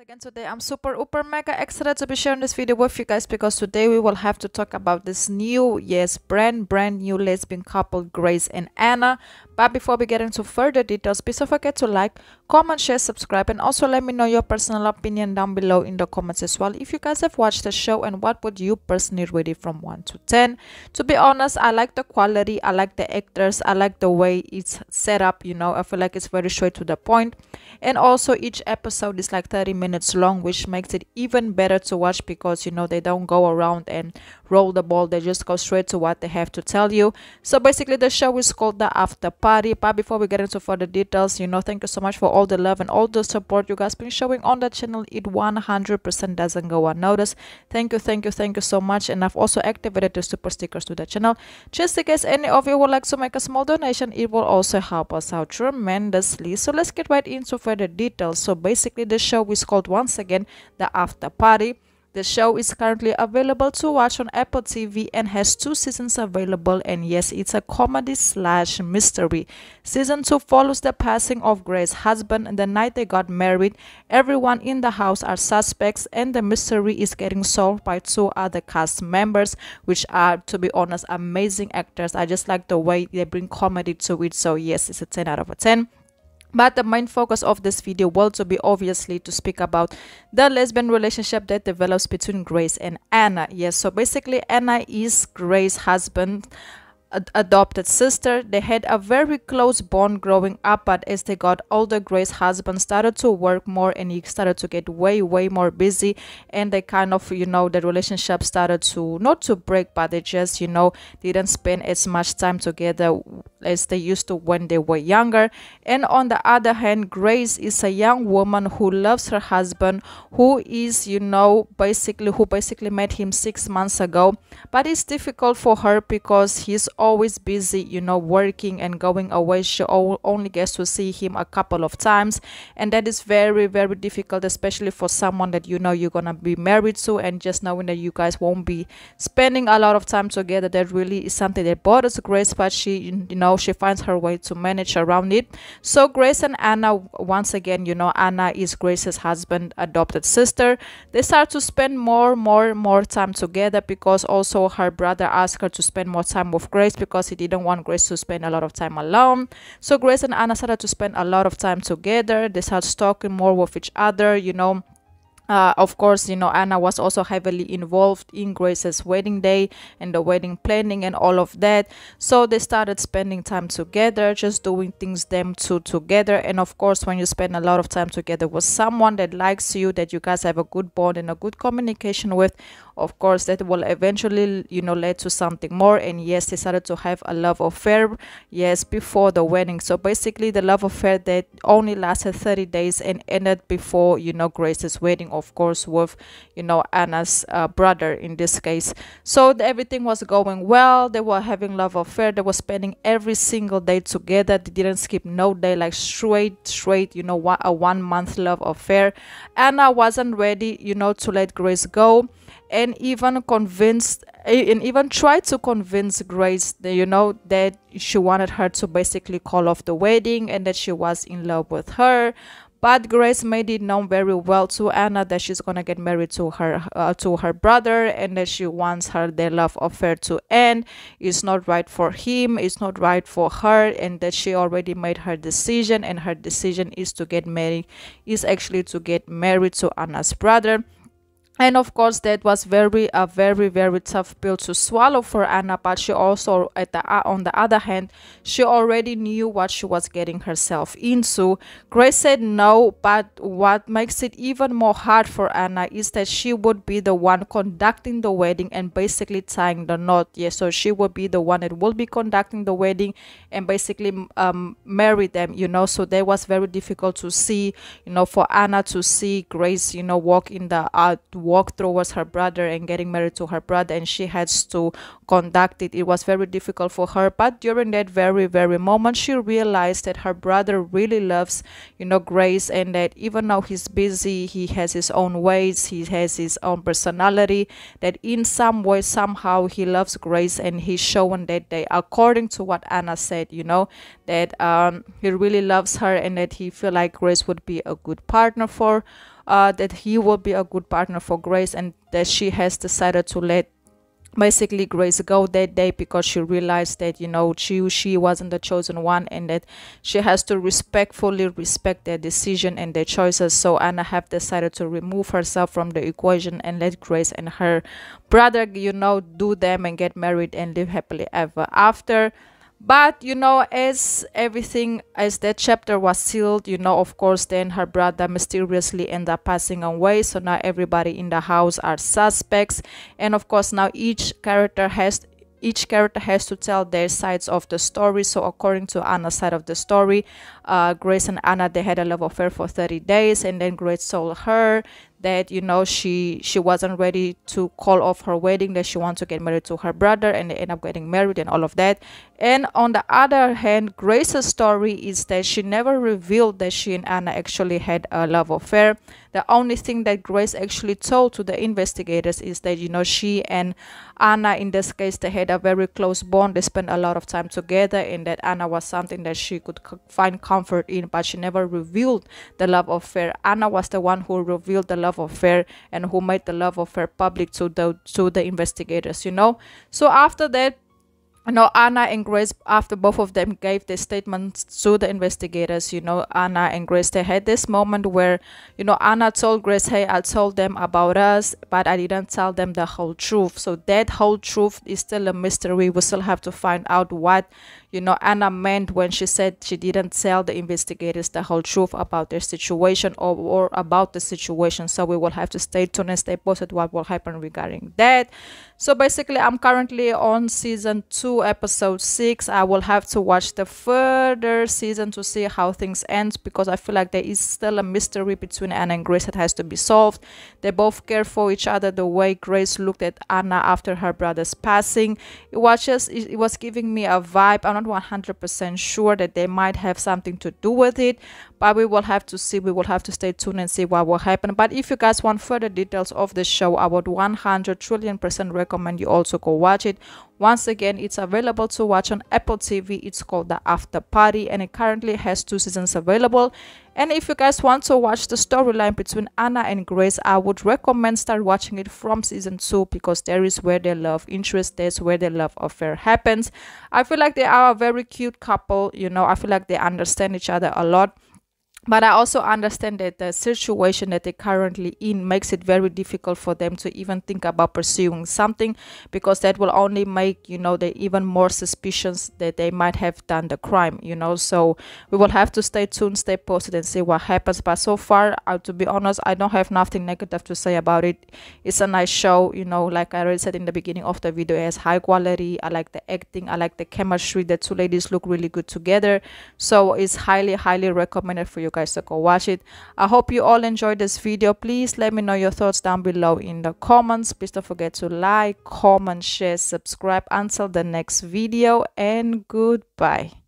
again today. I'm super mega excited to be sharing this video with you guys because today we will have to talk about this new, yes, brand new lesbian couple, Grace and Anna. But before we get into further details, please don't forget to like, comment, share, subscribe, and also let me know your personal opinion down below in the comments as well. If you guys have watched the show, and what would you personally rate it from 1 to 10? To be honest, I like the quality, I like the actors, I like the way it's set up, I feel like it's very straight to the point. And also each episode is like 30 minutes long, which makes it even better to watch because they don't go around and roll the ball. They just go straight to what they have to tell you. So basically the show is called The After Party. But before we get into further details, thank you so much for all the love and all the support you guys been showing on the channel. It 100% doesn't go unnoticed. Thank you so much. And I've also activated the super stickers to the channel just in case any of you would like to make a small donation. It will also help us out tremendously. So let's get right into further details. So basically the show is called, once again, The After Party. The show is currently available to watch on Apple TV and has 2 seasons available, and yes, it's a comedy / mystery. Season 2 follows the passing of Grace's husband and the night they got married. Everyone in the house are suspects and the mystery is getting solved by 2 other cast members, which are, to be honest, amazing actors. I just like the way they bring comedy to it, so yes, it's a 10 out of 10. But the main focus of this video will to be obviously to speak about the lesbian relationship that develops between Grace and Anna. Yes, so basically Anna is Grace's husband, adopted sister. They had a very close bond growing up, but as they got older, Grace's husband started to work more and he started to get way more busy, and they kind of, the relationship started to, not to break, but they just, didn't spend as much time together as they used to when they were younger. And on the other hand, Grace is a young woman who loves her husband, who is, who basically met him 6 months ago, but it's difficult for her because he's always busy, working and going away. She only gets to see him a couple of times, and that is very difficult, especially for someone that you're gonna be married to, and just knowing that you guys won't be spending a lot of time together. That really is something that bothers Grace, but she she finds her way to manage around it. So Grace and Anna, once again, Anna is Grace's husband, adopted sister. They start to spend more time together because also her brother asked her to spend more time with Grace because he didn't want Grace to spend a lot of time alone. So Grace and Anna started to spend a lot of time together. They started talking more with each other, of course, Anna was also heavily involved in Grace's wedding day and the wedding planning and all of that. So they started spending time together, just doing things them two together. And of course, when you spend a lot of time together with someone that likes you, that you guys have a good bond and a good communication with, of course, that will eventually, lead to something more. And yes, they started to have a love affair, yes, before the wedding. So basically, the love affair that only lasted 30 days and ended before, Grace's wedding, of course, with, Anna's brother in this case. So everything was going well. They were having love affair. They were spending every single day together. They didn't skip no day, like straight, a 1 month love affair. Anna wasn't ready, to let Grace go, and even tried to convince Grace that, that she wanted her to basically call off the wedding and that she was in love with her. But Grace made it known very well to Anna that she's gonna get married to her brother, and that she wants their love affair to end. It's not right for him, it's not right for her, and that she already made her decision, and her decision is to get married, to get married to Anna's brother. And of course, that was a very tough pill to swallow for Anna. But she also, on the other hand, she already knew what she was getting herself into. Grace said no, but what makes it even more hard for Anna is that she would be the one conducting the wedding and basically tying the knot. Yeah, so she would be the one that will be conducting the wedding and basically marry them. So that was very difficult to see. For Anna to see Grace, walk towards her brother and getting married to her brother, and she has to conduct it. It was very difficult for her, but during that very moment, she realized that her brother really loves, Grace, and that even though he's busy, he has his own ways, he has his own personality, that in some way, somehow, he loves Grace, and he's showing that according to what Anna said, that he really loves her, and that he feel like Grace would be a good partner for that he will be a good partner for Grace, and that she has decided to let basically Grace go that day because she realized that, you know, she wasn't the chosen one, and that she has to respectfully respect their decision and their choices. So Anna have decided to remove herself from the equation and let Grace and her brother, you know, do them and get married and live happily ever after. But, you know, as everything, as that chapter was sealed, you know, of course, then her brother mysteriously ended up passing away. So now everybody in the house are suspects. And of course, now each character has to tell their sides of the story. So according to Anna's side of the story, Grace and Anna, they had a love affair for 30 days, and then Grace told her that, you know, she wasn't ready to call off her wedding, that she wants to get married to her brother, and they end up getting married and all of that. And on the other hand, Grace's story is that she never revealed that she and Anna actually had a love affair. The only thing that Grace actually told to the investigators is that, you know, she and Anna, in this case, they had a very close bond. They spent a lot of time together, and that Anna was something that she could find comfort in, but she never revealed the love affair. Anna was the one who revealed the love affair and who made the love affair public to the investigators, you know. So after that, you know, Anna and Grace, after both of them gave their statements to the investigators, you know, Anna and Grace, they had this moment where, you know, Anna told Grace, hey, I told them about us, but I didn't tell them the whole truth. So that whole truth is still a mystery. We still have to find out what, you know, Anna meant when she said she didn't tell the investigators the whole truth about their situation, or about the situation. So we will have to stay tuned and stay posted what will happen regarding that. So basically, I'm currently on season 2, episode 6. I will have to watch the further season to see how things end, because I feel like there is still a mystery between Anna and Grace that has to be solved. They both care for each other. The way Grace looked at Anna after her brother's passing, it was giving me a vibe. I'm not 100% sure that they might have something to do with it, but we will have to see. We will have to stay tuned and see what will happen. But if you guys want further details of the show, I would 100 trillion% recommend you also go watch it. Once again, it's available to watch on Apple TV. It's called The After Party, and it currently has 2 seasons available. And if you guys want to watch the storyline between Anna and Grace, I would recommend start watching it from season 2, because there is where their love interest, there's where their love affair happens. I feel like they are a very cute couple, you know. I feel like they understand each other a lot. But I also understand that the situation that they're currently in makes it very difficult for them to even think about pursuing something, because that will only make, you know, they even more suspicious that they might have done the crime, you know. So we will have to stay tuned, stay posted, and see what happens. But so far, to be honest, I don't have nothing negative to say about it. It's a nice show, you know. Like I already said in the beginning of the video, it has high quality. I like the acting, I like the chemistry. The 2 ladies look really good together. So it's highly recommended for you guys to go watch it. I hope you all enjoyed this video. Please let me know your thoughts down below in the comments. Please don't forget to like, comment, share, subscribe. Until the next video, and goodbye.